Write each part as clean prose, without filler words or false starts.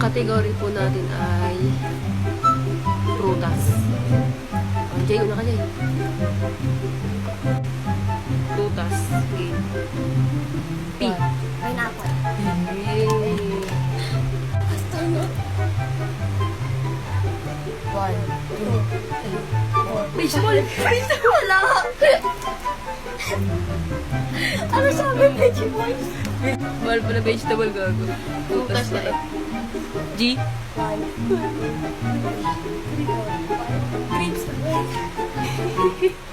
Category po natin ay prutas. Jay, una ka, Jay. Prutas. Okay. P. Pineapple. Yay! One, two, three, four. Baseball! Wala. Ano sabi, vegetable? Bawal pala vegetable, gago. Prutas na eh. G. One, two, three, four, five. Grapes.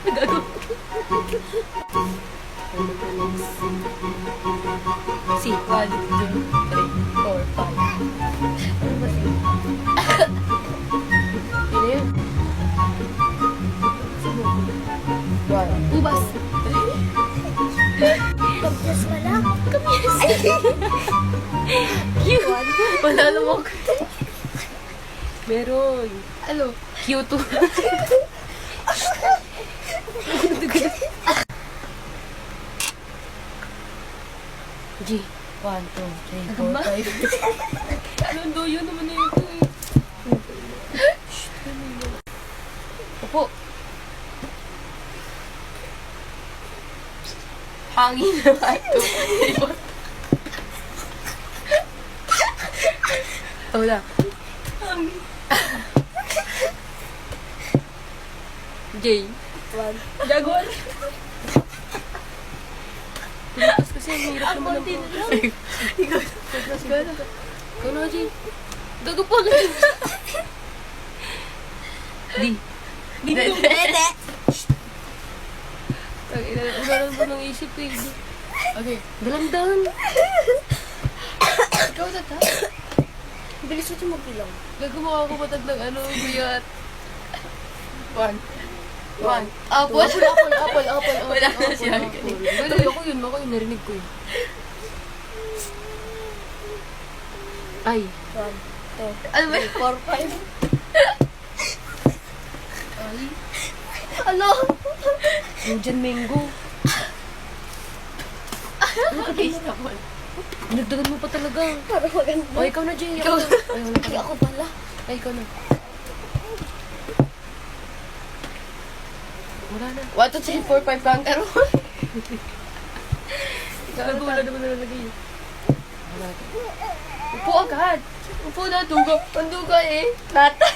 Gago. Ano pa next? C. One, two, three, four, five. Ano ba siya? Yun na yun. One. Ubas. Kamyas ka lang. Kamyas. Cute. Wala naman ko. Meron. Ano? Q2. G. One, two, three, Ano four, ba? five. Ano do yun naman na ito eh. Opo. Hangin na ito. Oh, na. J. One. Jaguar. Tumakas kasi ang hirap naman ng Ikaw. Ikaw na, J. Gago pa ka. D. Dede. Unaran mo ng isip eh. Okay. Dalandahan. Ikaw na ta. Bilis mo magbilang. Gagawa ako matag ng ano, guyat. One. One. Apple. Apple. Wala na siya. Wala ako yun, narinig ko yun. Ay. One, two, Ano ba? three, four, five. Ay. Ano? Indian mango. Ano ka taste naman? Nagdagan mo pa talaga. Para maganda. O, ikaw na, Jay. Ikaw. Ay, wala ka Ay, na. ako pala. Ay, ikaw na. Wala na. 1, 2, 3, 4, 5 kangaroo. Gago, wala naman nalalagay. Wala ka. Upo agad. Upo na, duga. Ang duga eh. Nata.